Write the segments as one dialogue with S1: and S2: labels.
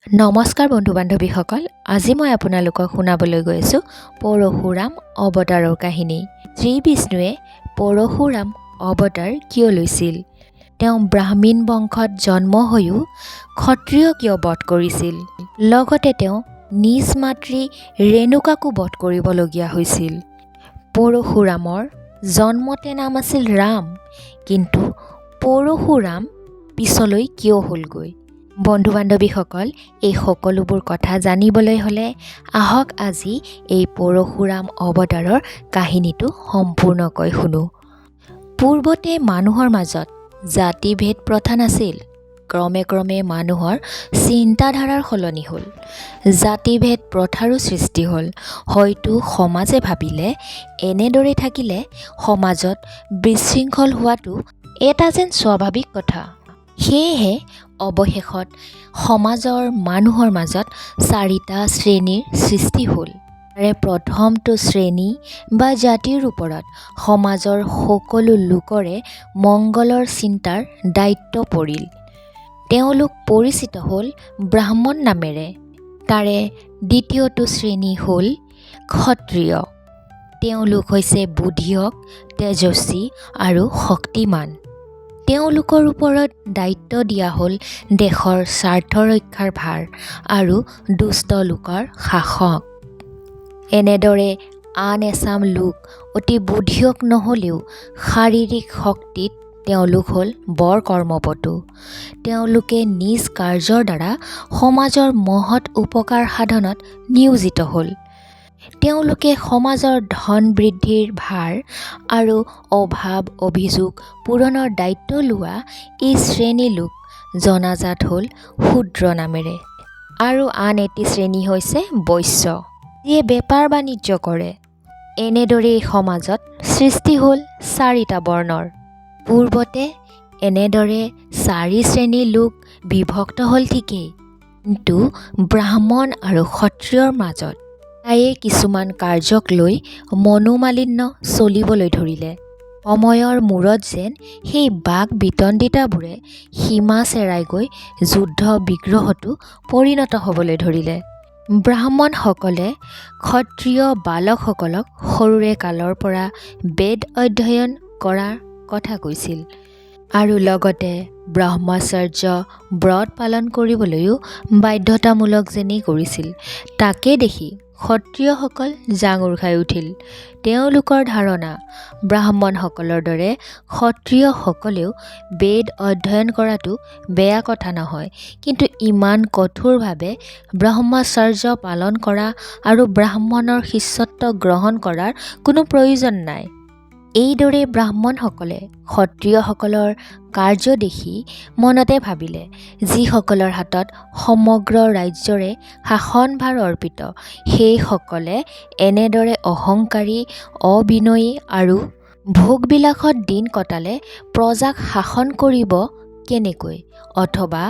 S1: নমস্কাৰ বন্ধু বান্ধৱীসকল, আজি মই আপোনালোকক শুনাবলৈ গৈ আছোঁ পৰশুৰাম অৱতাৰৰ কাহিনী। শ্ৰী বিষ্ণুৱে পৰশুৰাম অৱতাৰ কিয় লৈছিল? তেওঁ ব্ৰাহ্মণ বংশত জন্ম হৈও ক্ষত্ৰিয় কিয় বধ কৰিছিল? লগতে তেওঁ নিজ মাতৃ ৰেণুকাকো বধ কৰিবলগীয়া হৈছিল। পৰশুৰামৰ জন্মতে নাম আছিল ৰাম, কিন্তু পৰশুৰাম পিছলৈ কিয় হ'লগৈ? বন্ধু বান্ধৱীসকল, এই সকলোবোৰ কথা জানিবলৈ হ'লে আহক আজি এই পৰশুৰাম অৱতাৰৰ কাহিনীটো সম্পূৰ্ণকৈ শুনো। পূৰ্বতে মানুহৰ মাজত জাতিভেদ প্ৰথা নাছিল। ক্ৰমে ক্ৰমে মানুহৰ চিন্তাধাৰাৰ সলনি হ'ল। জাতিভেদ প্ৰথাৰো সৃষ্টি হ'ল। হয়তো সমাজে ভাবিলে এনেদৰে থাকিলে সমাজত বিশৃংখল হোৱাটো এটা যেন স্বাভাৱিক কথা। সেয়েহে অৱশেষত সমাজৰ মানুহৰ মাজত 4টা শ্ৰেণীৰ সৃষ্টি হ'ল। তাৰে প্ৰথমটো শ্ৰেণী বা জাতিৰ ওপৰত সমাজৰ সকলো লোকৰে মংগলৰ চিন্তাৰ দায়িত্ব পৰিল। তেওঁলোক পৰিচিত হ'ল ব্ৰাহ্মণ নামেৰে। তাৰে দ্বিতীয়টো শ্ৰেণী হ'ল ক্ষত্ৰিয়। তেওঁলোক হৈছে বুদ্ধিয়ক, তেজস্বী আৰু শক্তিমান। তেওঁলোকৰ ওপৰত দায়িত্ব দিয়া হ'ল দেশৰ স্বাৰ্থ ৰক্ষাৰ ভাৰ আৰু দুষ্ট লোকৰ শাসক। এনেদৰে আন এচাম লোক অতি বুদ্ধিয়ক নহ'লেও শাৰীৰিক শক্তিত তেওঁলোক হ'ল বৰ কৰ্মপটু। তেওঁলোকে নিজ কাৰ্যৰ দ্বাৰা সমাজৰ মহৎ উপকাৰ সাধনত নিয়োজিত হ'ল। তেওঁলোকে সমাজৰ ধন বৃদ্ধিৰ ভাৰ আৰু অভাৱ অভিযোগ পূৰণৰ দায়িত্ব লোৱা এই শ্ৰেণী লোক জনাজাত হ'ল শূদ্ৰ নামেৰে। আৰু আন এটি শ্ৰেণী হৈছে বৈশ্য, যিয়ে বেপাৰ বাণিজ্য কৰে। এনেদৰেই সমাজত সৃষ্টি হ'ল 4টা বৰ্ণৰ। পূৰ্বতে এনেদৰে 4 শ্ৰেণীৰ লোক বিভক্ত হ'ল ঠিকেই, কিন্তু ব্ৰাহ্মণ আৰু ক্ষত্ৰিয়ৰ মাজত কিছুমান কাৰ্যক লৈ মনোমালিন্য চলিবলৈ ধৰিলে। সময়ৰ মূৰত যেন সেই বাক বিতণ্ডিতাবোৰে সীমা চেৰাই গৈ যুদ্ধ বিগ্ৰহতো পৰিণত হ'বলৈ ধৰিলে। ব্ৰাহ্মণসকলে ক্ষত্ৰিয় বালকসকলক সৰুৰে কালৰ পৰা বেদ অধ্যয়ন কৰাৰ কথা কৈছিল আৰু লগতে ব্ৰহ্মচৰ্য ব্ৰত পালন কৰিবলৈও বাধ্যতামূলক যেনেই কৰিছিল। তাকে দেখি ক্ষত্ৰিয়সকল জাঙুৰ খাই উঠিল। তেওঁলোকৰ ধাৰণা ব্ৰাহ্মণসকলৰ দৰে ক্ষত্ৰিয়সকলেও বেদ অধ্যয়ন কৰাটো বেয়া কথা নহয়, কিন্তু ইমান কঠোৰভাৱে ব্ৰহ্মচৰ্য পালন কৰা আৰু ব্ৰাহ্মণৰ শিষ্যত্ব গ্ৰহণ কৰাৰ কোনো প্ৰয়োজন নাই। এইদৰে ব্ৰাহ্মণসকলে ক্ষত্ৰিয়সকলৰ কাৰ্য দেখি মনতে ভাবিলে, যিসকলৰ হাতত সমগ্ৰ ৰাজ্যৰে শাসনভাৰ অৰ্পিত, সেইসকলে এনেদৰে অহংকাৰী, অবিনয়ী আৰু ভোগবিলাসত দিন কটালে প্ৰজাক শাসন কৰিব কেনেকৈ, অথবা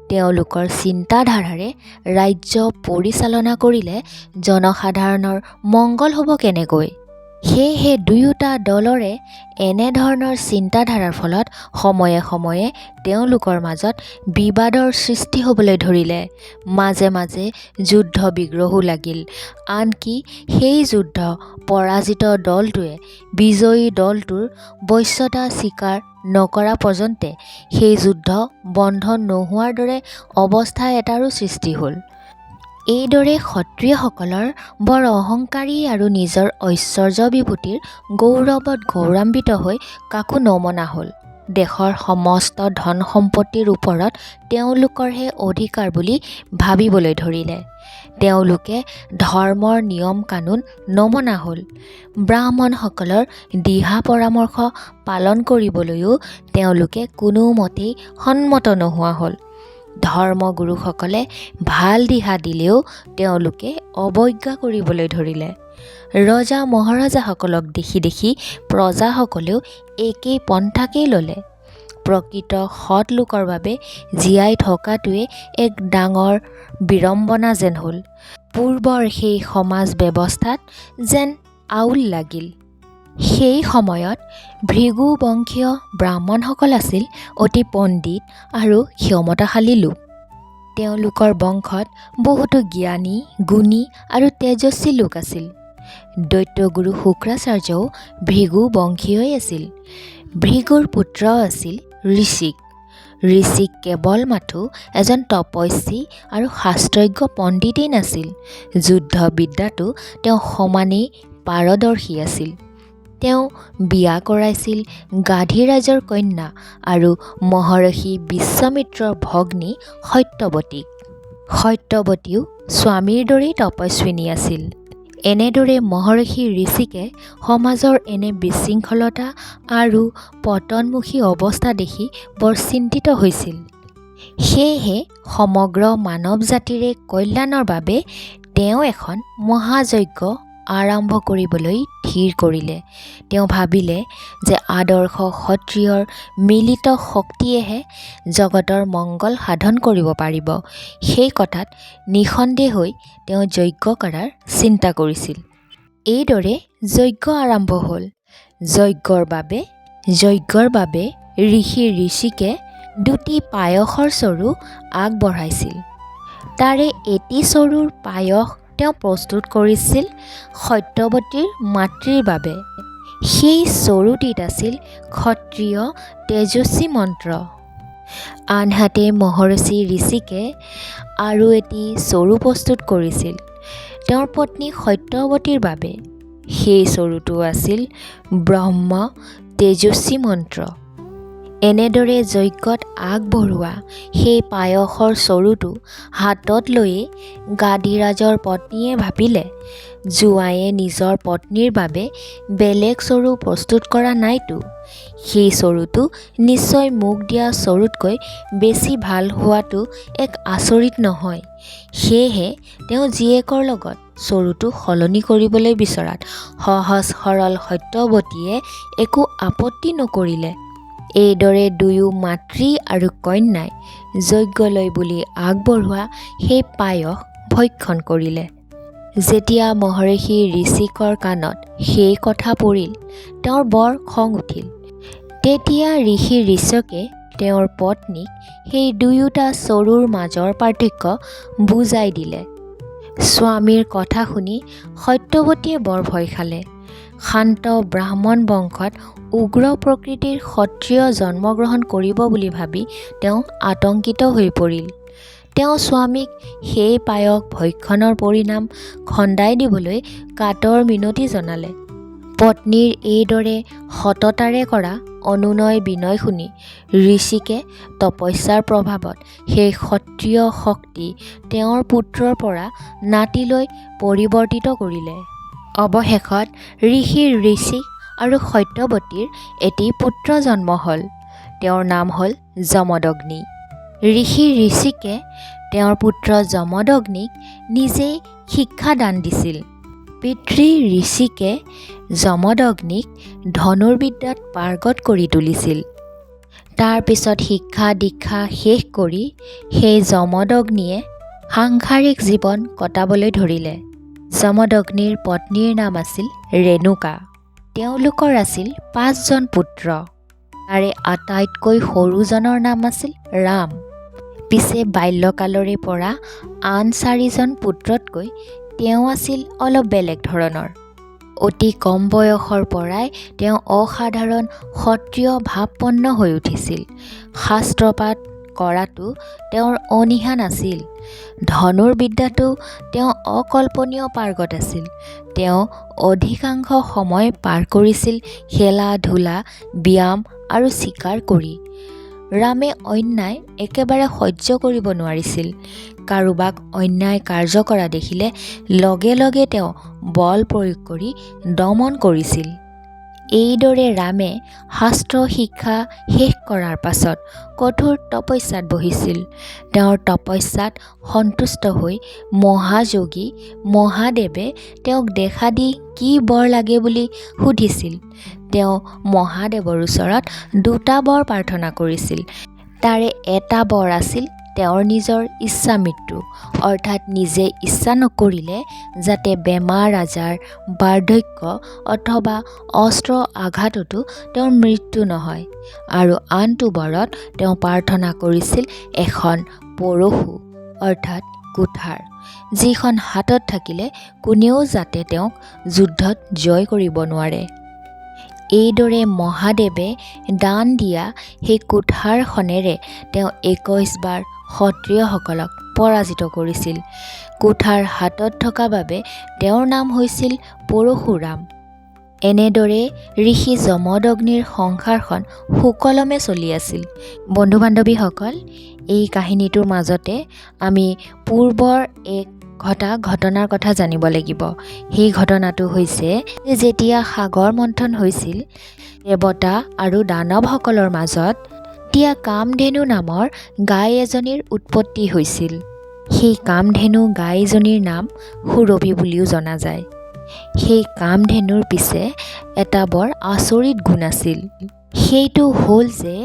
S1: তেওঁলোকৰ চিন্তাধাৰাৰে ৰাজ্য পৰিচালনা কৰিলে জনসাধাৰণৰ মংগল হ'ব কেনেকৈ। সেয়েহে দুয়োটা দলৰে এনেধৰণৰ চিন্তাধাৰাৰ ফলত সময়ে সময়ে তেওঁলোকৰ মাজত বিবাদৰ সৃষ্টি হ'বলৈ ধৰিলে। মাজে মাজে যুদ্ধ বিগ্ৰহো লাগিল। আনকি সেই যুদ্ধ পৰাজিত দলটোৱে বিজয়ী দলটোৰ বশ্যতা স্বীকাৰ নকৰা পৰ্যন্তে সেই যুদ্ধ বন্ধ নোহোৱাৰ দৰে অৱস্থা এটাৰো সৃষ্টি হ'ল। এইদৰে ক্ষত্ৰিয়সকলৰ বৰ অহংকাৰী আৰু নিজৰ ঐশ্বৰ্য বিভূতিৰ গৌৰৱত গৌৰৱান্বিত হৈ কাকো নমনা হ'ল। দেশৰ সমস্ত ধন সম্পত্তিৰ ওপৰত তেওঁলোকৰহে অধিকাৰ বুলি ভাবিবলৈ ধৰিলে। তেওঁলোকে ধৰ্মৰ নিয়ম কানুন নমনা হ'ল। ব্ৰাহ্মণসকলৰ দিহা পৰামৰ্শ পালন কৰিবলৈও তেওঁলোকে কোনোমতেই সন্মত নোহোৱা হ'ল। ধৰ্মগুৰুসকলে ভাল দিহা দিলেও তেওঁলোকে অৱজ্ঞা কৰিবলৈ ধৰিলে। ৰজা মহাৰজাসকলক দেখি দেখি প্ৰজাসকলেও একেই পন্থাকেই ল'লে। প্ৰকৃত সৎ লোকৰ বাবে জীয়াই থকাটোৱে এক ডাঙৰ বিড়ম্বনা যেন হ'ল। পূৰ্বৰ সেই সমাজ ব্যৱস্থাত যেন আউল লাগিল। সেই সময়ত ভৃগু বংশীয় ব্ৰাহ্মণসকল আছিল অতি পণ্ডিত আৰু ক্ষমতাশালী লোক। তেওঁলোকৰ বংশত বহুতো জ্ঞানী, গুণী আৰু তেজস্বী লোক আছিল। দৈত্যগুৰু শুক্ৰাচাৰ্যও ভৃগু বংশীয়ই আছিল। ভৃগুৰ পুত্ৰ আছিল ঋষিক। ঋষিক কেৱল মাথো এজন তপস্বী আৰু শাস্ত্ৰজ্ঞ পণ্ডিতেই নাছিল, যুদ্ধ বিদ্যাতো তেওঁ সমানেই পাৰদৰ্শী আছিল। তেওঁ বিয়া কৰাইছিল গাধীৰাজৰ কন্যা আৰু মহৰ্ষি বিশ্বামিত্ৰৰ ভগ্নী সত্যৱতীক। সত্যৱতীও স্বামীৰ দৰেই তপস্বিনী আছিল। এনেদৰে মহৰ্ষি ঋষিকে সমাজৰ এনে বিশৃংখলতা আৰু পতনমুখী অৱস্থা দেখি বৰ চিন্তিত হৈছিল। সেয়েহে সমগ্ৰ মানৱ জাতিৰে কল্যাণৰ বাবে তেওঁ এখন মহাযজ্ঞ আৰম্ভ কৰিবলৈ থিৰ কৰিলে। তেওঁ ভাবিলে যে আদৰ্শ ক্ষত্ৰিয়ৰ মিলিত শক্তিয়েহে জগতৰ মংগল সাধন কৰিব পাৰিব। সেই কথাত নিঃসন্দেহ হৈ তেওঁ যজ্ঞ কৰাৰ চিন্তা কৰিছিল। এইদৰে যজ্ঞ আৰম্ভ হ'ল। যজ্ঞৰ বাবে ঋষি ঋষিকে দুটি পায়সৰ চৰু আগবঢ়াইছিল। তাৰে এটি চৰুৰ পায়স তেওঁ প্ৰস্তুত কৰিছিল সত্যৱতীৰ মাতৃৰ বাবে। সেই চৰুটিত আছিল ক্ষত্ৰিয় তেজস্বী মন্ত্ৰ। আনহাতে মহৰ্ষি ঋষিকে আৰু এটি চৰু প্ৰস্তুত কৰিছিল তেওঁৰ পত্নী সত্যৱতীৰ বাবে। সেই চৰুটো আছিল ব্ৰহ্ম তেজস্বী মন্ত্ৰ। এনেদৰে যজ্ঞত আগবঢ়োৱা সেই পায়সৰ চৰুটো হাতত লৈয়ে গাধীৰাজৰ পত্নীয়ে ভাবিলে, জোঁৱায়ে নিজৰ পত্নীৰ বাবে বেলেগ চৰু প্ৰস্তুত কৰা নাইতো, সেই চৰুটো নিশ্চয় মোক দিয়া চৰুতকৈ বেছি ভাল হোৱাটো এক আচৰিত নহয়। সেয়েহে তেওঁ জীয়েকৰ লগত চৰুটো সলনি কৰিবলৈ বিচৰাত সহজ সৰল সত্যৱতীয়ে একো আপত্তি নকৰিলে। এইদৰে দুয়ো মাতৃ আৰু কন্যাই যজ্ঞলৈ বুলি আগবঢ়োৱা সেই পায়স ভক্ষণ কৰিলে। যেতিয়া মহৰ্ষি ঋষিকৰ কাণত সেই কথা পৰিল, তেওঁৰ বৰ খং উঠিল। তেতিয়া ঋষি ঋষকে তেওঁৰ পত্নীক সেই দুয়োটা চৰুৰ মাজৰ পাৰ্থক্য বুজাই দিলে। স্বামীৰ কথা শুনি সত্যৱতীয়ে বৰ ভয় খালে। শান্ত ব্ৰাহ্মণ বংশত উগ্ৰ প্ৰকৃতিৰ ক্ষত্ৰিয় জন্মগ্ৰহণ কৰিব বুলি ভাবি তেওঁ আতংকিত হৈ পৰিল। তেওঁ স্বামীক সেই পায়স ভক্ষণৰ পৰিণাম খন্দাই দিবলৈ কাতৰ মিনতি জনালে। পত্নীৰ এইদৰে সততাৰে কৰা অনুনয় বিনয় শুনি ঋষিকে তপস্যাৰ প্ৰভাৱত সেই ক্ষত্ৰিয় শক্তি তেওঁৰ পুত্ৰৰ পৰা নাতিলৈ পৰিৱৰ্তিত কৰিলে। অৱশেষত ঋষিক আৰু সত্যৱতীৰ এটি পুত্ৰ জন্ম হ'ল। তেওঁৰ নাম হ'ল যমদগ্নি। ঋষি ঋষিকে তেওঁৰ পুত্ৰ যমদগ্নিক নিজেই শিক্ষাদান দিছিল। পিতৃ ঋষিকে যমদগ্নিক ধনুৰ্বিদ্যাত পাৰ্গত কৰি তুলিছিল। তাৰ পিছত শিক্ষা দীক্ষা শেষ কৰি সেই যমদগ্নিয়ে সাংসাৰিক জীৱন কটাবলৈ ধৰিলে। যমদগ্নিৰ পত্নীৰ নাম আছিল ৰেণুকা। তেওঁলোকৰ আছিল 5জন পুত্ৰ। তাৰে আটাইতকৈ সৰুজনৰ নাম আছিল ৰাম। পিছে বাল্যকালৰে পৰা আন 4জন পুত্ৰতকৈ তেওঁ আছিল অলপ বেলেগ ধৰণৰ। অতি কম বয়সৰ পৰাই তেওঁ অসাধাৰণ ক্ষত্ৰিয় ভাৱপন্ন হৈ উঠিছিল। শাস্ত্ৰপাঠ কৰাটো তেওঁৰ অনীহা নাছিল। ধনুৰ্বিদ্যাতো তেওঁ অকল্পনীয় পাৰ্গত আছিল। তেওঁ অধিকাংশ সময় পাৰ কৰিছিল খেলা ধূলা, ব্যায়াম আৰু চিকাৰ কৰি। ৰামে অন্যায় একেবাৰে সহ্য কৰিব নোৱাৰিছিল। কাৰোবাক অন্যায় কাৰ্য কৰা দেখিলে লগে লগে তেওঁ বল প্ৰয়োগ কৰি দমন কৰিছিল। এইদৰে ৰামে শাস্ত্ৰ শিক্ষা শেষ কৰাৰ পাছত কঠোৰ তপস্যাত বহিছিল। তেওঁৰ তপস্যাত সন্তুষ্ট হৈ মহাযোগী মহাদেৱে তেওঁক দেখা দি কি বৰ লাগে বুলি সুধিছিল। তেওঁ মহাদেৱৰ ওচৰত 2টা বৰ প্ৰাৰ্থনা কৰিছিল। তাৰে এটা বৰ আছিল তেওঁৰ নিজৰ ইচ্ছা মৃত্যু, অৰ্থাৎ নিজে ইচ্ছা নকৰিলে যাতে বেমাৰ আজাৰ, বাৰ্ধক্য অথবা অস্ত্ৰ আঘাততো তেওঁৰ মৃত্যু নহয়। আৰু আনটো বৰত তেওঁ প্ৰাৰ্থনা কৰিছিল এখন পৰশু অৰ্থাৎ কুঠাৰ, যিখন হাতত থাকিলে কোনেও যাতে তেওঁক যুদ্ধত জয় কৰিব নোৱাৰে। এইদৰে মহাদেৱে দান দিয়া সেই কুঠাৰখনেৰে তেওঁ 21 বাৰ ক্ষত্ৰিয়সকলক পৰাজিত কৰিছিল। কুঠাৰ হাতত থকা বাবে তেওঁৰ নাম হৈছিল পৰশুৰাম। এনেদৰে ঋষি যমদগ্নিৰ সংসাৰখন সুকলমে চলি আছিল। বন্ধু বান্ধৱীসকল, এই কাহিনীটোৰ মাজতে আমি পূৰ্বৰ এক ঘটনাৰ কথা জানিব লাগিব। সেই ঘটনাটো হৈছে যেতিয়া সাগৰ মন্থন হৈছিল দেৱতা আৰু দানৱসকলৰ মাজত, তেতিয়া কামধেনু নামৰ গাই এজনীৰ উৎপত্তি হৈছিল। সেই কামধেনু গাইজনীৰ নাম সুৰভি বুলিও জনা যায়। সেই কামধেনুৰ পিছে এটা বৰ আচৰিত গুণ আছিল। সেইটো হ'ল যে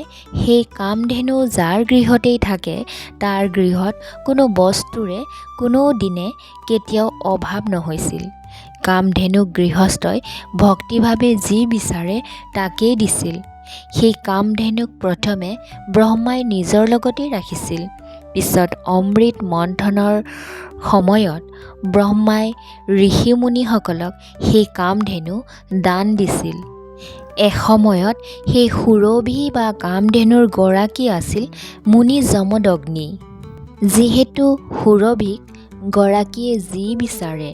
S1: সেই কামধেনু যাৰ গৃহতেই থাকে তাৰ গৃহত কোনো বস্তুৰে কোনো দিনে কেতিয়াও অভাৱ নহৈছিল। কামধেনুক গৃহস্থই ভক্তিভাৱে যি বিচাৰে তাকেই দিছিল। সেই কামধেনুক প্ৰথমে ব্ৰহ্মাই নিজৰ লগতেই ৰাখিছিল। পিছত অমৃত মন্থনৰ সময়ত ব্ৰহ্মাই ঋষিমুনিসকলক সেই কামধেনু দান দিছিল। এসময়ত সেই সুৰভি বা কামধেনুৰ গৰাকী আছিল মুনি যমদগ্নি। যিহেতু সুৰভিক গৰাকীয়ে যি বিচাৰে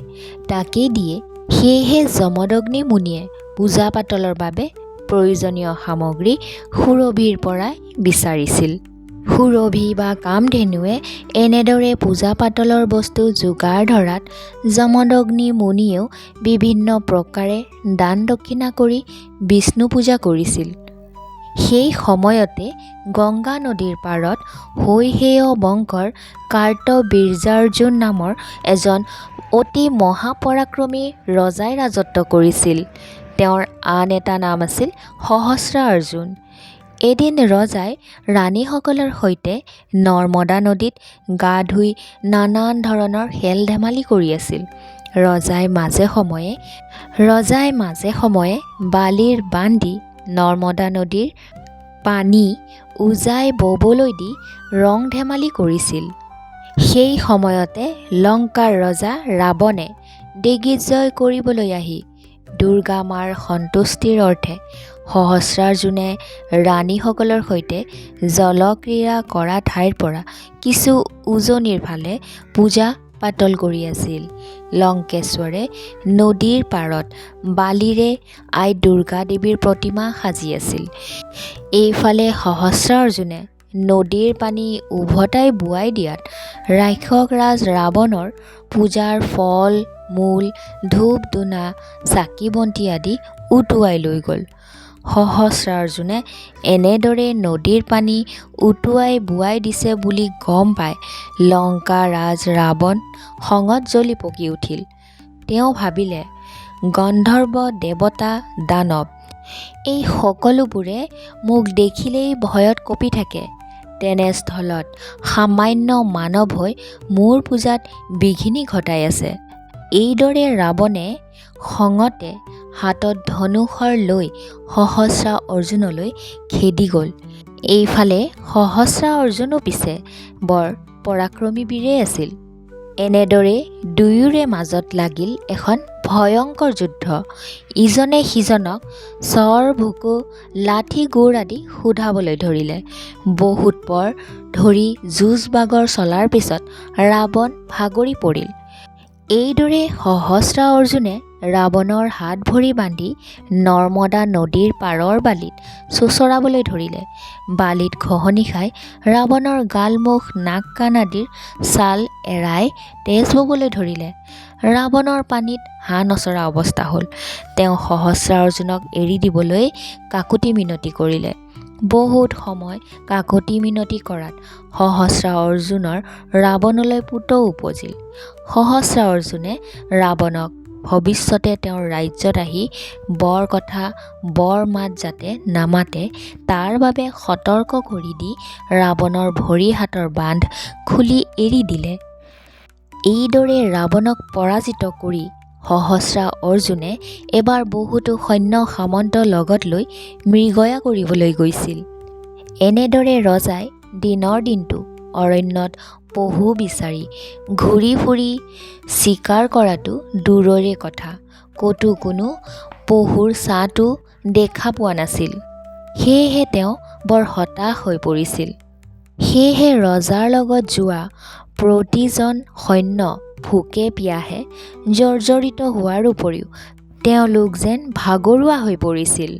S1: তাকেই দিয়ে, সেয়েহে যমদগ্নি মুনিয়ে পূজা পাতলৰ বাবে প্ৰয়োজনীয় সামগ্ৰী সুৰভিৰ পৰাই বিচাৰিছিল। সুৰভি বা কামধেনুৱে এনেদৰে পূজা পাতলৰ বস্তু যোগাৰ ধৰাত যমদগ্নি মুনিয়েও বিভিন্ন প্ৰকাৰে দান দক্ষিণা কৰি বিষ্ণু পূজা কৰিছিল। সেই সময়তে গংগা নদীৰ পাৰত হৈসেয় বংশৰ কাৰ্তবীৰ্যাৰ্জুন নামৰ এজন অতি মহাপৰাক্ৰমী ৰজাই ৰাজত্ব কৰিছিল। তেওঁৰ আন এটা নাম আছিল সহস্ৰাৰ্জুন। এদিন ৰজাই ৰাণীসকলৰ সৈতে নৰ্মদা নদীত গা ধুই নানান ধৰণৰ খেল ধেমালি কৰি আছিল। ৰজাই মাজে সময়ে বালিৰ বান্ধি নৰ্মদা নদীৰ পানী উজাই ববলৈ দি ৰং ধেমালি কৰিছিল। সেই সময়তে লংকাৰ ৰজা ৰাৱণে দিগ্বিজয় কৰিবলৈ আহি দুৰ্গা মাৰ সন্তুষ্টিৰ অৰ্থে সহস্ৰাৰ্জুনে ৰাণীসকলৰ সৈতে জলক্ৰীড়া কৰা ঠাইৰ পৰা কিছু উজনিৰ ফালে পূজা পাতল কৰি আছিল। লংকেশ্বৰে নদীৰ পাৰত বালিৰে আই দুৰ্গা দেৱীৰ প্ৰতিমা সাজি আছিল। এইফালে সহস্ৰাৰ্জুনে নদীৰ পানী উভতাই বোৱাই দিয়াত ৰাক্ষস ৰাজ ৰাৱণৰ পূজাৰ ফল মূল ধূপ ধূনা চাকি বন্তি আদি উটুৱাই লৈ গ'ল। সহস্ৰাৰ্জুনে এনেদৰে নদীৰ পানী উটুৱাই বোৱাই দিছে বুলি গম পাই লংকা ৰাজ ৰাৱণ খঙত জ্বলি পকি উঠিল। তেওঁ ভাবিলে, গন্ধৰ্ব দেৱতা দানৱ এই সকলোবোৰে মোক দেখিলেই ভয়ত কঁপি থাকে, তেনেস্থলত সামান্য মানৱ হৈ মোৰ পূজাত বিঘিনি ঘটাই আছে। এইদৰে ৰাৱণে খঙতে হাতত ধনুশৰ লৈ সহস্ৰাৰ্জুনলৈ খেদি গ'ল। এইফালে সহস্ৰাৰ্জুনো পিছে বৰ পৰাক্ৰমী বীৰেই আছিল। এনেদৰে দুয়োৰে মাজত লাগিল এখন ভয়ংকৰ যুদ্ধ। ইজনে সিজনক চৰ ভুকু লাঠি গোৰ আদি সোধাবলৈ ধৰিলে। বহুত পৰ ধৰি যুঁজ বাগৰ চলাৰ পিছত ৰাৱণ ভাগৰি পৰিল। এইদৰে সহস্ৰাৰ্জুনে ৰাৱণৰ হাত ভৰি বান্ধি নৰ্মদা নদীৰ পাৰৰ বালিত চোঁচৰাবলৈ ধৰিলে। বালিত ঘঁহনি খাই ৰাৱণৰ গাল মুখ নাক কাণ আদিৰ ছাল এৰাই তেজ ববলৈ ধৰিলে। ৰাৱণৰ পানীত হাঁহ নচৰা অৱস্থা হ'ল। তেওঁ সহস্ৰাৰ্জুনক এৰি দিবলৈ কাকুতি মিনতি কৰিলে। বহুত সময় কাকুতি মিনতি কৰাত সহস্ৰাৰ্জুনৰ ৰাৱণলৈ পুত উপজিল। সহস্ৰাৰ্জুনে ৰাৱণক ভৱিষ্যতে তেওঁৰ ৰাজ্যত আহি বৰ কথা বৰ মাত যাতে নামাতে তাৰ বাবে সতৰ্ক কৰি দি ৰাৱণৰ ভৰি হাতৰ বান্ধ খুলি এৰি দিলে। এইদৰে ৰাৱণক পৰাজিত কৰি সহস্ৰাৰ্জুনে এবাৰ বহুতো সৈন্য সামন্ত লগত লৈ মৃগয়া কৰিবলৈ গৈছিল। এনেদৰে ৰজাই দিনৰ দিনটো অৰণ্যত পহু বিচাৰি ঘূৰি ফুৰি চিকাৰ কৰাটো দূৰৰে কথা, ক'তো কোনো পহুৰ ছাঁটো দেখা পোৱা নাছিল। সেয়েহে তেওঁ বৰ হতাশ হৈ পৰিছিল। সেয়েহে ৰজাৰ লগত যোৱা প্ৰতিজন সৈন্য ভোকে পিয়াহে জৰ্জৰিত হোৱাৰ উপৰিও তেওঁলোক যেন ভাগৰুৱা হৈ পৰিছিল।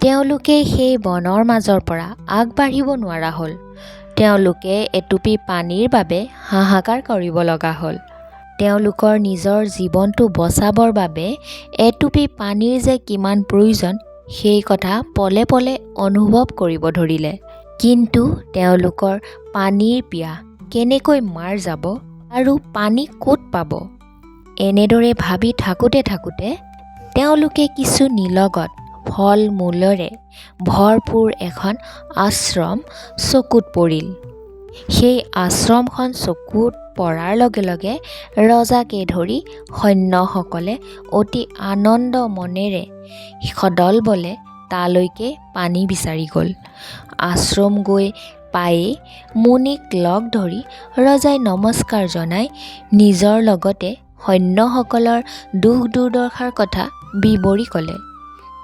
S1: তেওঁলোকে সেই বনৰ মাজৰ পৰা আগবাঢ়িব নোৱাৰা হ'ল। তেওঁলোকে এটুপি পানীৰ বাবে হাহাকাৰ কৰিব লগা হ'ল। তেওঁলোকৰ নিজৰ জীৱনটো বচাবৰ বাবে এটুপি পানীৰ যে কিমান প্ৰয়োজন সেই কথা পলে পলে অনুভৱ কৰিব ধৰিলে। কিন্তু তেওঁলোকৰ পানীৰ পিয়াহ কেনেকৈ মাৰ যাব আৰু পানী ক'ত পাব? এনেদৰে ভাবি থাকোঁতে থাকোঁতে তেওঁলোকে কিছু নিলগত ফল মূলেৰে ভৰপূৰ এখন আশ্ৰম চকুত পৰিল। সেই আশ্ৰমখন চকুত পৰাৰ লগে লগে ৰজাকে ধৰি সৈন্যসকলে অতি আনন্দ মনেৰে সদল বলে তালৈকে পানী বিচাৰি গ'ল। আশ্ৰম গৈ পায়েই মুনিক লগ ধৰি ৰজাই নমস্কাৰ জনাই নিজৰ লগতে সৈন্যসকলৰ দুখ দুৰ্দশাৰ কথা বিৱৰি ক'লে।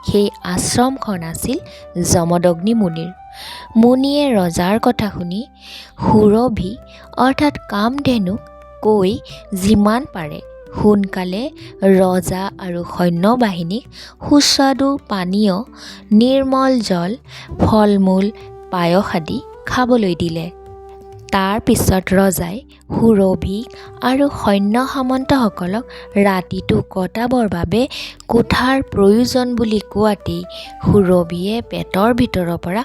S1: সেই আশ্ৰমখন আছিল যমদগ্নি মুনিৰ। মুনিয়ে ৰজাৰ কথা শুনি সুৰভি অৰ্থাৎ কামধেনুক কৈ যিমান পাৰে সোনকালে ৰজা আৰু সৈন্যবাহিনীক সুস্বাদু পানীয়, নিৰ্মল জল, ফল মূল, পায়স আদি খাবলৈ দিলে। তাৰ পিছত ৰজাই সুৰভি আৰু সৈন্য সামন্তসকলক ৰাতিটো কটাবৰ বাবে কোঠাৰ প্ৰয়োজন বুলি কোৱাতেই সুৰভিয়ে পেটৰ ভিতৰৰ পৰা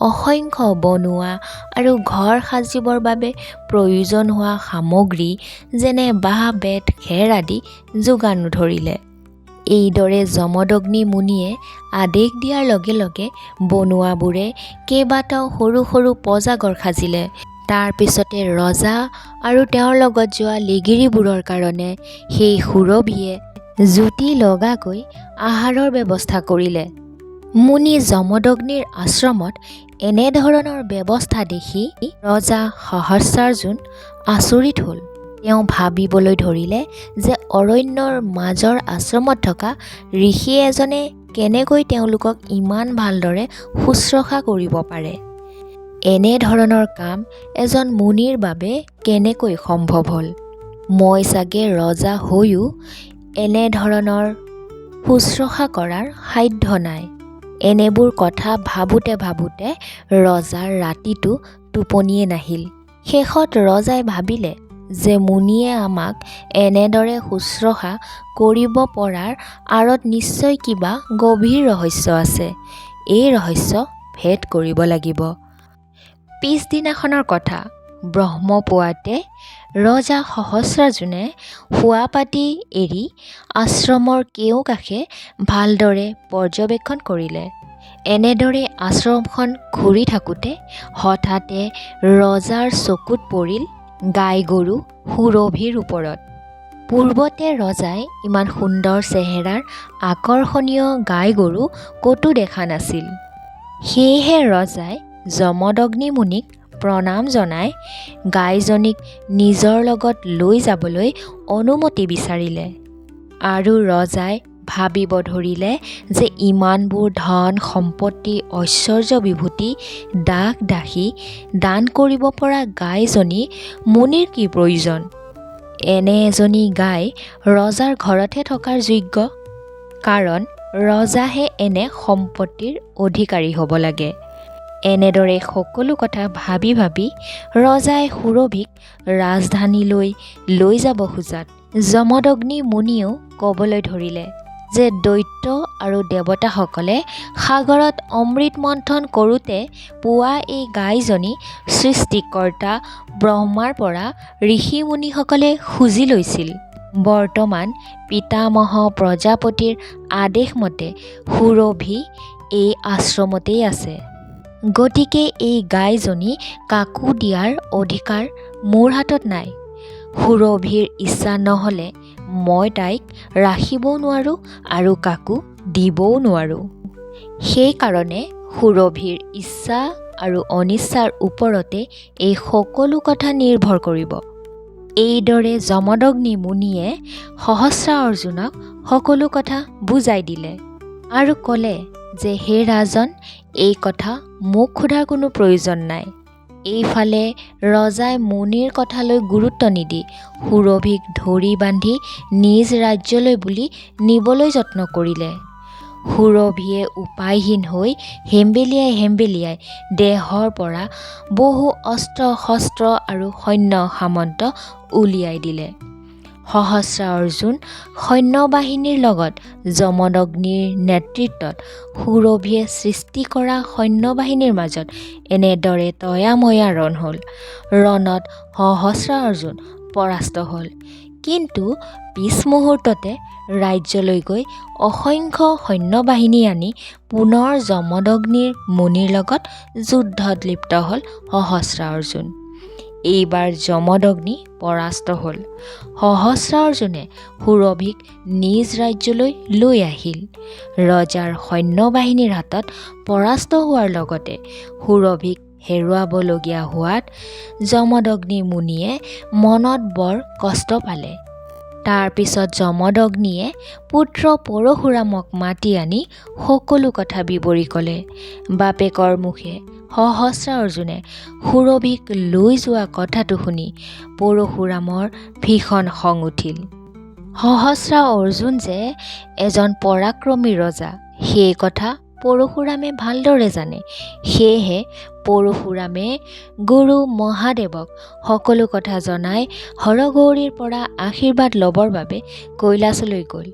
S1: অসংখ্য বনোৱা আৰু ঘৰ সাজিবৰ বাবে প্ৰয়োজন হোৱা সামগ্ৰী যেনে বাঁহ বেত খেৰ আদি যোগান ধৰিলে। এইদৰে যমদগ্নি মুনিয়ে আদেশ দিয়াৰ লগে লগে বনুৱাবোৰে কেইবাটাও সৰু সৰু পঁজাঘৰ সাজিলে। তাৰ পিছতে ৰজা আৰু তেওঁৰ লগত যোৱা লিগিৰীবোৰৰ কাৰণে সেই সুৰভিয়ে জুতি লগাকৈ আহাৰৰ ব্যৱস্থা কৰিলে। মুনি যমদগ্নিৰ আশ্ৰমত এনেধৰণৰ ব্যৱস্থা দেখি ৰজা সহস্ৰাৰ্জুন আচৰিত হ'ল। তেওঁ ভাবিবলৈ ধৰিলে যে অৰণ্যৰ মাজৰ আশ্ৰমত থকা ঋষি এজনে কেনেকৈ তেওঁলোকক ইমান ভালদৰে শুশ্ৰূষা কৰিব পাৰে। এনেধৰণৰ কাম এজন মুনিৰ বাবে কেনেকৈ সম্ভৱ হ'ল? মই চাগে ৰজা হৈও এনেধৰণৰ শুশ্ৰূষা কৰাৰ সাধ্য নাই। এনেবোৰ কথা ভাবোঁতে ভাবোঁতে ৰজাৰ ৰাতিটো টোপনিয়ে নাহিল। শেষত ৰজাই ভাবিলে যে মুনিয়ে আমাক এনেদৰে শুশ্ৰূষা কৰিব পৰাৰ আঁৰত নিশ্চয় কিবা গভীৰ ৰহস্য আছে। এই ৰহস্য ভেদ কৰিব লাগিব। পিছদিনাখনৰ কথা। ব্ৰহ্মপুৱাতে ৰজা সহস্ৰাৰ্জুনে শোৱা পাতি এৰি আশ্ৰমৰ কেউকাষে ভালদৰে পৰ্যবেক্ষণ কৰিলে। এনেদৰে আশ্ৰমখন ঘূৰি থাকোঁতে হঠাতে ৰজাৰ চকুত পৰিল গাই গৰু সুৰভিৰ ওপৰত। পূৰ্বতে ৰজাই ইমান সুন্দৰ চেহেৰাৰ আকৰ্ষণীয় গাই গৰু ক'তো দেখা নাছিল। সেয়েহে ৰজাই যমদগ্নি মুনিক প্ৰণাম জনাই গাইজনীক নিজৰ লগত লৈ যাবলৈ অনুমতি বিচাৰিলে। আৰু ৰজাই ভাবিব ধৰিলে যে ইমানবোৰ ধন সম্পত্তি ঐশ্বৰ্য বিভূতি দাস দাসী দান কৰিব পৰা গাইজনী মুনিৰ কি প্ৰয়োজন? এনে এজনী গাই ৰজাৰ ঘৰতহে থকাৰ যোগ্য। কাৰণ ৰজাহে এনে সম্পত্তিৰ অধিকাৰী হ'ব লাগে। এনেদৰে সকলো কথা ভাবি ভাবি ৰজাই সুৰভিক ৰাজধানীলৈ লৈ যাব খোজাত যমদগ্নি মুনিয়েও ক'বলৈ ধৰিলে যে দৈত্য আৰু দেৱতাসকলে সাগৰত অমৃত মন্থন কৰোঁতে পোৱা এই গাইজনী সৃষ্টিকৰ্তা ব্ৰহ্মাৰ পৰা ঋষি মুনিসকলে খুজি লৈছিল। বৰ্তমান পিতামহ প্ৰজাপতিৰ আদেশ মতে সুৰভি এই আশ্ৰমতেই আছে। গতিকে এই গাইজনী কাকো দিয়াৰ অধিকাৰ মোৰ হাতত নাই। সুৰভিৰ ইচ্ছা নহ'লে মই তাইক ৰাখিবও নোৱাৰোঁ আৰু কাকো দিবও নোৱাৰোঁ। সেইকাৰণে সুৰভিৰ ইচ্ছা আৰু অনিচ্ছাৰ ওপৰতে এই সকলো কথা নিৰ্ভৰ কৰিব। এইদৰে যমদগ্নি মুনিয়ে সহস্ৰ অৰ্জুনক সকলো কথা বুজাই দিলে আৰু ক'লে যে হে ৰাজন, এই কথা মোক সোধাৰ কোনো প্ৰয়োজন নাই। এইফালে ৰজাই মুনিৰ কথালৈ গুৰুত্ব নিদি সুৰভিক ধৰি বান্ধি নিজ ৰাজ্যলৈ বুলি নিবলৈ যত্ন কৰিলে। সুৰভিয়ে উপায়হীন হৈ হেম্বেলিয়াই দেহৰ পৰা বহু অস্ত্ৰ শস্ত্ৰ আৰু সৈন্য সামন্ত উলিয়াই দিলে। সহস্ৰ অৰ্জুন সৈন্যবাহিনীৰ লগত যমদগ্নিৰ নেতৃত্বত সুৰভিয়ে সৃষ্টি কৰা সৈন্যবাহিনীৰ মাজত এনেদৰে তয়াময়া ৰণ হ'ল। ৰণত সহস্ৰ অৰ্জুন পৰাস্ত হ'ল, কিন্তু পিছ মুহূৰ্ততে ৰাজ্যলৈ গৈ অসংখ্য সৈন্যবাহিনী আনি পুনৰ যমদগ্নিৰ মুনিৰ লগত যুদ্ধত লিপ্ত হ'ল সহস্ৰ অৰ্জুন। এইবাৰ যমদগ্নি পৰাস্ত হ'ল। সহস্ৰ অৰ্জুনে সুৰভিক নিজ ৰাজ্যলৈ লৈ আহিল। ৰজাৰ সৈন্যবাহিনীৰ হাতত পৰাস্ত হোৱাৰ লগতে সুৰভিক হেৰুৱাবলগীয়া হোৱাত যমদগ্নি মুনিয়ে মনত বৰ কষ্ট পালে। তাৰ পিছত যমদগ্নিয়ে পুত্ৰ পৰশুৰামক মাতি আনি সকলো কথা বিৱৰি ক'লে। বাপেকৰ মুখে সহস্ৰ অৰ্জুনে সুৰভিক লৈ যোৱা কথাটো শুনি পৰশুৰামৰ ভীষণ খং উঠিল। সহস্ৰ অৰ্জুন যে এজন পৰাক্ৰমী ৰজা, সেই কথা পৰশুৰামে ভালদৰে জানে। সেয়েহে পৰশুৰামে গুৰু মহাদেৱক সকলো কথা জনাই হৰগৌৰীৰ পৰা আশীৰ্বাদ ল'বৰ বাবে কৈলাশলৈ গ'ল।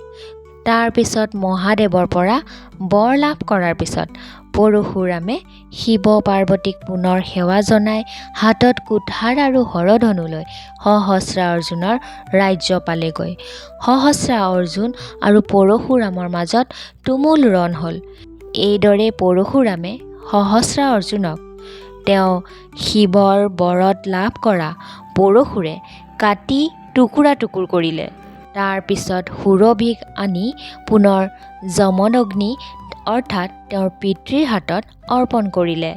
S1: তাৰ পিছত মহাদেৱৰ পৰা বৰ লাভ কৰাৰ পিছত পৰশুৰামে শিৱ পাৰ্বতীক পুনৰ সেৱা জনাই হাতত কুঠাৰ আৰু হৰধনু লৈ সহস্ৰ অৰ্জুনৰ ৰাজ্য পালেগৈ। সহস্ৰ অৰ্জুন আৰু পৰশুৰামৰ মাজত তুমুল ৰণ হ'ল। এইদৰে পৰশুৰামে সহস্ৰ অৰ্জুনক তেওঁ শিৱৰ বৰত লাভ কৰা পৰশুৰে কাটি টুকুৰা টুকুৰ কৰিলে। তাৰ পিছত সুৰভিক আনি পুনৰ যমদগ্নি অৰ্থাৎ তেওঁৰ পিতৃৰ হাতত অৰ্পণ কৰিলে।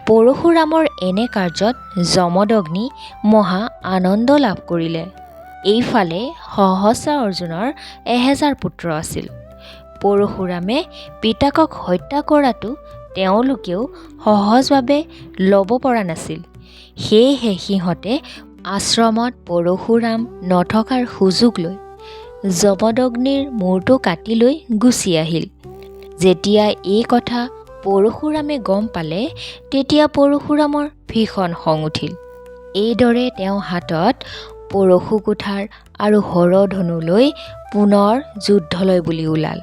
S1: পৰশুৰামৰ এনে কাৰ্যত যমদগ্নি মহা আনন্দ লাভ কৰিলে। এইফালে সহস্ৰ অৰ্জুনৰ 1000 পুত্ৰ আছিল। পৰশুৰামে পিতাকক হত্যা কৰাটো তেওঁলোকেও সহজভাৱে ল'ব পৰা নাছিল। সেয়েহে সিহঁতে আশ্ৰমত পৰশুৰাম নথকাৰ সুযোগ লৈ যমদগ্নিৰ মূৰটো কাটি লৈ গুচি আহিল। যেতিয়া এই কথা পৰশুৰামে গম পালে, তেতিয়া পৰশুৰামৰ ভীষণ খং উঠিল। এইদৰে তেওঁ হাতত পৰশু কুঠাৰ আৰু হৰধনু লৈ পুনৰ যুদ্ধলৈ বুলি ওলাল।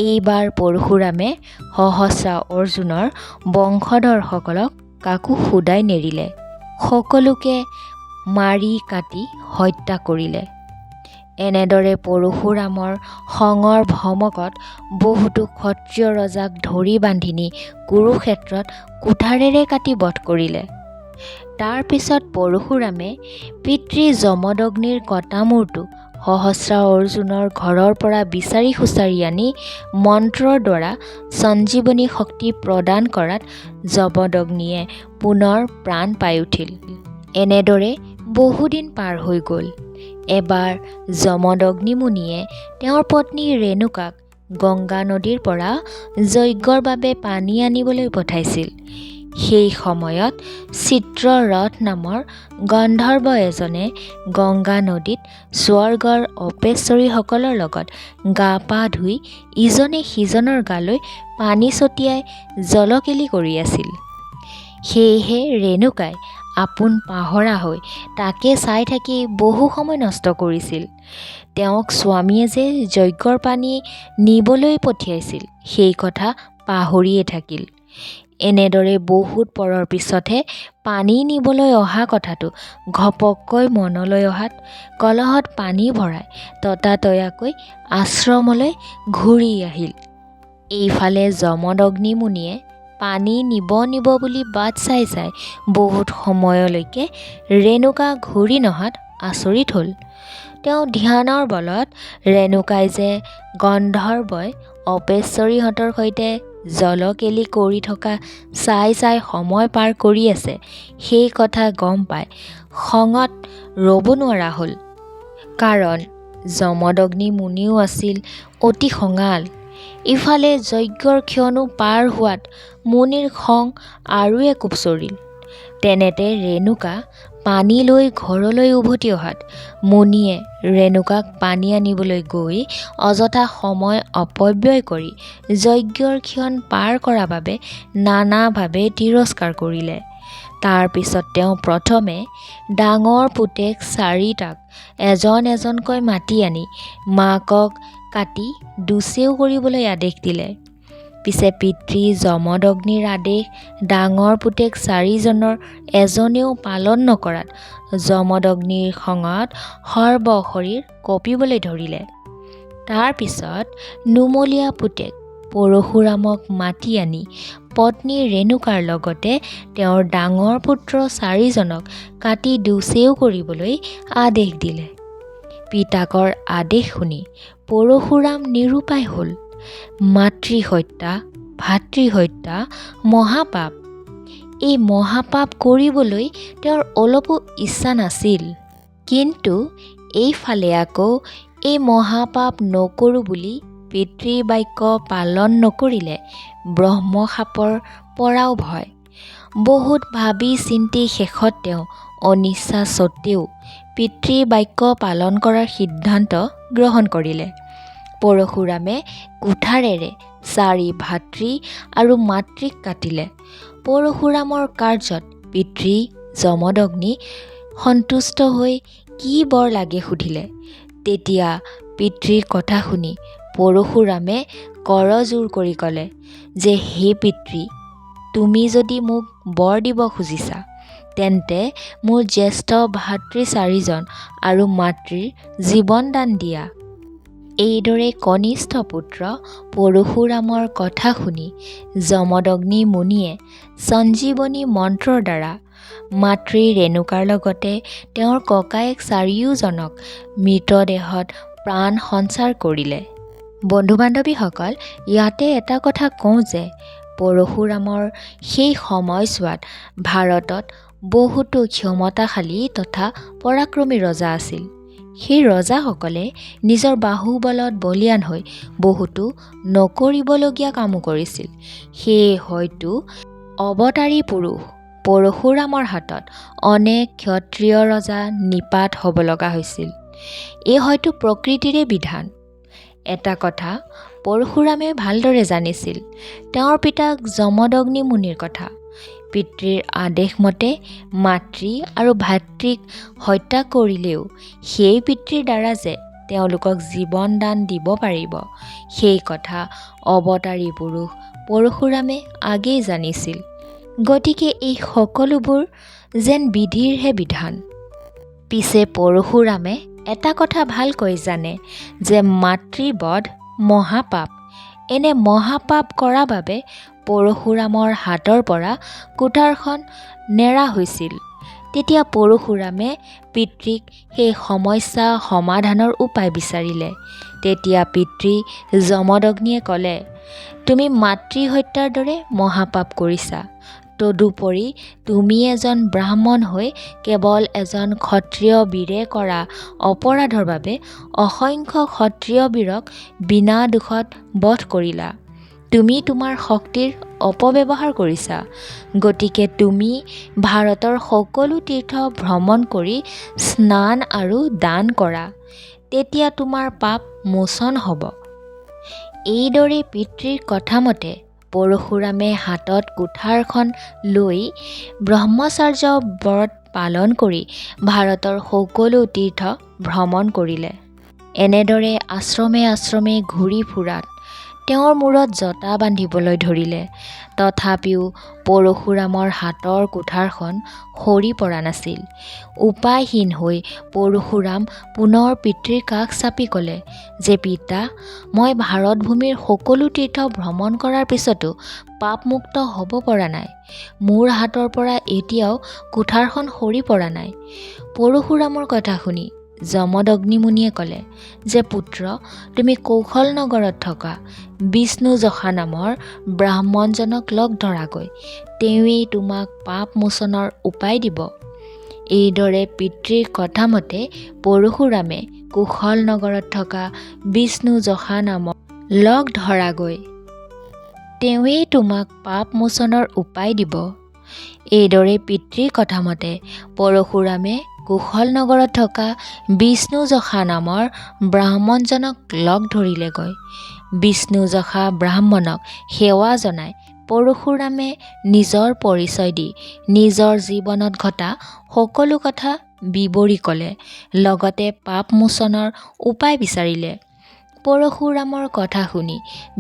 S1: এইবাৰ পৰশুৰামে সহস্ৰ অৰ্জুনৰ বংশধৰসকলক কাকো শুদাই নেৰিলে, সকলোকে মাৰি কাটি হত্যা কৰিলে। এনেদৰে পৰশুৰামৰ খঙৰ ভমকত বহুতো ক্ষত্ৰিয় ৰজাক ধৰি বান্ধি নি কুৰুক্ষেত্ৰত কুঠাৰেৰে কাটি বধ কৰিলে। তাৰ পিছত পৰশুৰামে পিতৃ যমদগ্নিৰ কটা মূৰটো সহস্ৰ অৰ্জুনৰ ঘৰৰ পৰা বিচাৰি খুচাৰি আনি মন্ত্ৰৰ দ্বাৰা সঞ্জীৱনী শক্তি প্ৰদান কৰাত যমদগ্নিয়ে পুনৰ প্ৰাণ পাই উঠিল। এনেদৰে বহুদিন পাৰ হৈ গ'ল। এবাৰ যমদগ্নি মুনিয়ে তেওঁৰ পত্নী ৰেণুকাক গংগা নদীৰ পৰা যজ্ঞৰ বাবে পানী আনিবলৈ পঠাইছিল। সেই সময়ত চিত্ৰৰথ নামৰ গন্ধৰ্ব এজনে গংগা নদীত স্বৰ্গৰ অপেশ্বৰীসকলৰ লগত গা পা ধুই ইজনে সিজনৰ গালৈ পানী ছটিয়াই জলকেলি কৰি আছিল। সেয়েহে ৰেণুকাই আপোন পাহৰা হৈ তাকে চাই থাকি বহু সময় নষ্ট কৰিছিল। তেওঁক স্বামীয়ে যে যজ্ঞৰ পানী নিবলৈ পঠিয়াইছিল, সেই কথা পাহৰিয়ে থাকিল। এনেদৰে বহুত পৰৰ পিছতহে পানী নিবলৈ অহা কথাটো ঘপককৈ মনলৈ অহাত কলহত পানী ভৰাই ততাতয়াকৈ আশ্ৰমলৈ ঘূৰি আহিল। এইফালে যমদগ্নি মুনিয়ে পানী নিব বুলি বাট চাই বহুত সময়লৈকে ৰেণুকা ঘূৰি নহাত আচৰিত হ'ল। তেওঁ ধ্যানৰ বলত ৰেণুকাই যে গন্ধৰ্বই অপেশ্বৰীহঁতৰ সৈতে জলকেলি কৰি থকা চাই সময় পাৰ কৰি আছে সেই কথা গম পাই খঙত ৰ'ব নোৱাৰা হ'ল। কাৰণ যমদগ্নি মুনিও আছিল অতি খঙাল। ইফালে যজ্ঞৰ ক্ষণো পাৰ হোৱাত মুনিৰ খং আৰু একোপ চৰিল। তেনেতে ৰেণুকা পানী লৈ ঘৰলৈ উভতি অহাত মুনিয়ে ৰেণুকাক পানী আনিবলৈ গৈ অযথা সময় অপব্যয় কৰি যজ্ঞৰ ক্ষণ পাৰ কৰাৰ বাবে নানাভাৱে তিৰস্কাৰ কৰিলে। তাৰ পিছত তেওঁ প্ৰথমে ডাঙৰ পুতেক চাৰিটাক এজন এজনকৈ মাতি আনি মাকক কাটি দুচেও কৰিবলৈ আদেশ দিলে। পিছে পিতৃ যমদগ্নিৰ আদেশ ডাঙৰ পুতেক চাৰিজনৰ এজনেও পালন নকৰাত যমদগ্নিৰ খঙত সৰ্বশৰীৰ কঁপিবলৈ ধৰিলে। তাৰ পিছত নুমলীয়া পুতেক পৰশুৰামক মাতি আনি পত্নী ৰেণুকাৰ লগতে তেওঁৰ ডাঙৰ পুত্ৰ চাৰিজনক কাটি দুচেও কৰিবলৈ আদেশ দিলে। পিতাকৰ আদেশ শুনি পৰশুৰাম নিৰুপায় হ'ল। মাতৃহত্যা ভাতৃহত্যা মহাপাপ। এই মহাপাপ কৰিবলৈ তেওঁৰ অলপো ইচ্ছা নাছিল। কিন্তু এইফালে আকৌ এই মহাপাপ নকৰোঁ বুলি পিতৃৰ বাক্য পালন নকৰিলে ব্ৰহ্মশাপৰ পৰাও ভয়। বহুত ভাবি চিন্তি শেষত তেওঁ অনিচ্ছা সত্ত্বেও পিতৃৰ বাক্য পালন কৰাৰ সিদ্ধান্ত গ্ৰহণ কৰিলে। পৰশুৰামে কুঠাৰেৰে চাৰি ভাতৃ আৰু মাতৃক কাটিলে। পৰশুৰামৰ কাৰ্যত পিতৃ যমদগ্নি সন্তুষ্ট হৈ কি বৰ লাগে সুধিলে। তেতিয়া পিতৃৰ কথা শুনি পৰশুৰামে কৰজোৰ কৰি ক'লে যে হে পিতৃ, তুমি যদি মোক বৰ দিব খুজিছা তেন্তে মোৰ জ্যেষ্ঠ ভাতৃ চাৰিজন আৰু মাতৃৰ জীৱনদান দিয়া। এইদৰে কনিষ্ঠ পুত্ৰ পৰশুৰামৰ কথা শুনি যমদগ্নি মুনিয়ে সঞ্জীৱনী মন্ত্ৰৰ দ্বাৰা মাতৃ ৰেণুকাৰ লগতে তেওঁৰ ককায়েক চাৰিওজনক মৃতদেহত প্ৰাণ সঞ্চাৰ কৰিলে। বন্ধু বান্ধৱীসকল, ইয়াতে এটা কথা কওঁ যে পৰশুৰামৰ সেই সময়ছোৱাত ভাৰতত বহুতো ক্ষমতাশালী তথা পৰাক্ৰমী ৰজা আছিল। সেই ৰজাসকলে নিজৰ বাহুবলত বলীয়ান হৈ বহুতো নকৰিবলগীয়া কামো কৰিছিল। সেয়ে হয়তো অৱতাৰী পুৰুষ পৰশুৰামৰ হাতত অনেক ক্ষত্ৰিয় ৰজা নিপাত হ'ব লগা হৈছিল। এই হয়তো প্ৰকৃতিৰে বিধান। এটা কথা পৰশুৰামে ভালদৰে জানিছিল তেওঁৰ পিতাক যমদগ্নি মুনিৰ কথা। পিতৃৰ আদেশ মতে মাতৃ আৰু ভাতৃক হত্যা কৰিলেও সেই পিতৃৰ দ্বাৰা যে তেওঁলোকক জীৱন দান দিব পাৰিব সেই কথা অৱতাৰী পুৰুষ পৰশুৰামে আগেয়ে জানিছিল। গতিকে এই সকলোবোৰ যেন বিধিৰহে বিধান। পিছে পৰশুৰামে এটা কথা ভালকৈ জানে যে মাতৃবধ মহাপাপ। এনে মহাপাপ কৰা বাবে পৰশুৰামৰ হাতৰ পৰা কুঠাৰখন নেৰা হৈছিল। তেতিয়া পৰশুৰামে পিতৃক সেই সমস্যা সমাধানৰ উপায় বিচাৰিলে। তেতিয়া পিতৃ যমদগ্নিয়ে ক'লে, তুমি মাতৃহত্যাৰ দৰে মহাপাপ কৰিছা। তদুপৰি তুমি এজন ব্ৰাহ্মণ হৈ কেৱল এজন ক্ষত্ৰিয় বীৰে কৰা অপৰাধৰ বাবে অসংখ্য ক্ষত্ৰিয় বীৰক বিনা দোষত বধ কৰিলা। তুমি তোমাৰ শক্তিৰ অপব্যৱহাৰ কৰিছা। গতিকে তুমি ভাৰতৰ সকলো তীৰ্থ ভ্ৰমণ কৰি স্নান আৰু দান কৰা, তেতিয়া তোমাৰ পাপ মোচন হ'ব। এইদৰে পিতৃৰ কথামতে পৰশুৰামে হাতত কুঠাৰখন লৈ ব্ৰহ্মচাৰ্য ব্ৰত পালন কৰি ভাৰতৰ সকলো তীৰ্থ ভ্ৰমণ কৰিলে। এনেদৰে আশ্ৰমে আশ্ৰমে ঘূৰি ফুৰাত তেওঁৰ মূৰত জটা বান্ধিবলৈ ধৰিলে। তথাপিও পৰশুৰামৰ হাতৰ কুঠাৰখন সৰি পৰা নাছিল। উপায়হীন হৈ পৰশুৰাম পুনৰ পিতৃৰ কাষ চাপি ক'লে যে পিতা, মই ভাৰতভূমিৰ সকলো তীৰ্থ ভ্ৰমণ কৰাৰ পিছতো পাপমুক্ত হ'ব পৰা নাই। মোৰ হাতৰ পৰা এতিয়াও কুঠাৰখন সৰি পৰা নাই। পৰশুৰামৰ কথা শুনি যমদগ্নি মুনিয়ে ক'লে যে পুত্ৰ তুমি কৌশল নগৰত থকা বিষ্ণু যখা নামৰ ব্ৰাহ্মণজনক লগ ধৰাগৈ তেওঁৱেই তোমাক পাপ মোচনৰ উপায় দিব। এইদৰে পিতৃৰ কথামতে পৰশুৰামে কুশল নগৰত থকা বিষ্ণু যখা নামৰ লগ ধৰাগৈ তেওঁৱেই তোমাক পাপ মোচনৰ উপায় দিব। এইদৰে পিতৃৰ কথামতে পৰশুৰামে কুশল নগৰত থকা বিষ্ণু যখা নামৰ ব্ৰাহ্মণজনক লগ ধৰিলেগৈ। বিষ্ণু যখা ব্ৰাহ্মণক সেৱা জনাই পৰশুৰামে নিজৰ পৰিচয় দি নিজৰ জীৱনত ঘটা সকলো কথা বিৱৰি ক'লে, লগতে পাপ মোচনৰ উপায় বিচাৰিলে। পৰশুৰামৰ কথা শুনি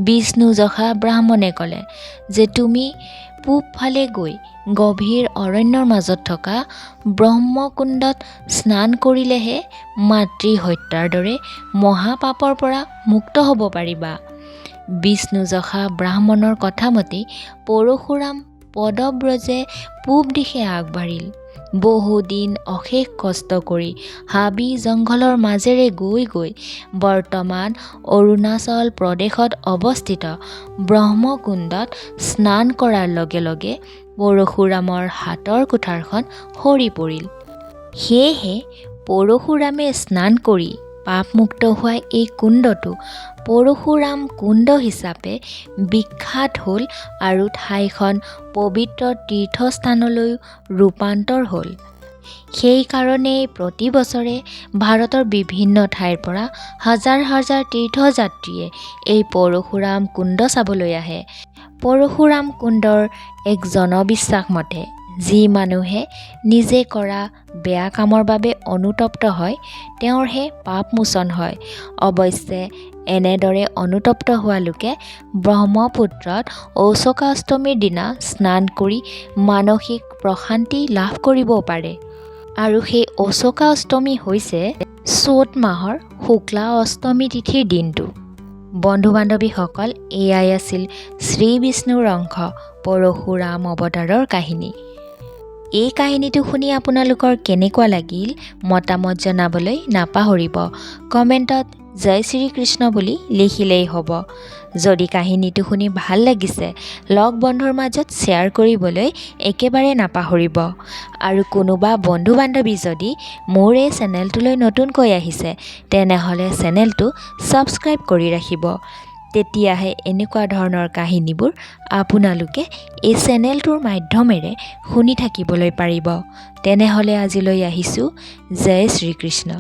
S1: বিষ্ণু যখা ব্ৰাহ্মণে ক'লে যে তুমি পূব ফালে গৈ গভীৰ অৰণ্যৰ মাজত থকা ব্ৰহ্মকুণ্ডত স্নান কৰিলেহে মাতৃ হত্যাৰ দৰে মহাপাপৰ পৰা মুক্ত হ'ব পাৰিবা। বিষ্ণু যখা ব্ৰাহ্মণৰ কথামতে পৰশুৰাম পদব্ৰজে পূব দিশে আগবাঢ়িল। বহুদিন অশেষ কষ্ট কৰি হাবি জংঘলৰ মাজেৰে গৈ গৈ বৰ্তমান অৰুণাচল প্ৰদেশত অৱস্থিত ব্ৰহ্মকুণ্ডত স্নান কৰাৰ লগে লগে পৰশুৰামৰ হাতৰ কুঠাৰখন সৰি পৰিল। সেয়েহে পৰশুৰামে স্নান কৰি পাপমুক্ত হোৱা এই কুণ্ডটো পৰশুৰাম কুণ্ড হিচাপে বিখ্যাত হ'ল আৰু ঠাইখন পবিত্ৰ তীৰ্থস্থানলৈ ৰূপান্তৰ হ'ল। সেইকাৰণেই প্ৰতি বছৰে ভাৰতৰ বিভিন্ন ঠাইৰ পৰা হাজাৰ হাজাৰ তীৰ্থযাত্ৰীয়ে এই পৰশুৰাম কুণ্ড চাবলৈ আহে। পৰশুৰাম কুণ্ডৰ এক জনবিশ্বাস মতে যি মানুহে নিজে কৰা বেয়া কামৰ বাবে অনুতপ্ত হয় তেওঁৰহে পাপ মোচন হয়। অৱশ্যে এনেদৰে অনুতপ্ত হোৱা লোকে ব্ৰহ্মপুত্ৰত ঔচকা অষ্টমীৰ দিনা স্নান কৰি মানসিক প্ৰশান্তি লাভ কৰিব পাৰে। আৰু সেই ঔচকা অষ্টমী হৈছে চ'ত মাহৰ শুক্লা অষ্টমী তিথিৰ দিনটো। বন্ধু বান্ধৱীসকল, এয়াই আছিল শ্ৰী বিষ্ণুৰ অংশ পৰশুৰাম অৱতাৰৰ কাহিনী। এই কাহিনীটো শুনি আপোনালোকৰ কেনেকুৱা লাগিল মতামত জনাবলৈ নাপাহৰিব। কমেণ্টত জয় শ্ৰীকৃষ্ণ বুলি লিখিলেই হ'ব। যদি কাহিনীটো শুনি ভাল লাগিছে লগ বন্ধুৰ মাজত শ্বেয়াৰ কৰিবলৈ একেবাৰে নাপাহৰিব। আৰু কোনোবা বন্ধু বান্ধৱী যদি মোৰ এই চেনেলটোলৈ নতুনকৈ আহিছে তেনেহ'লে চেনেলটো ছাবস্ক্ৰাইব কৰি ৰাখিব। তেতিয়াহে এনেকুৱা ধৰণৰ কাহিনীবোৰ আপোনালোকে এই চেনেলটোৰ মাধ্যমেৰে শুনি থাকিবলৈ পাৰিব। তেনেহ'লে আজিলৈ আহিছোঁ। জয় শ্ৰীকৃষ্ণ।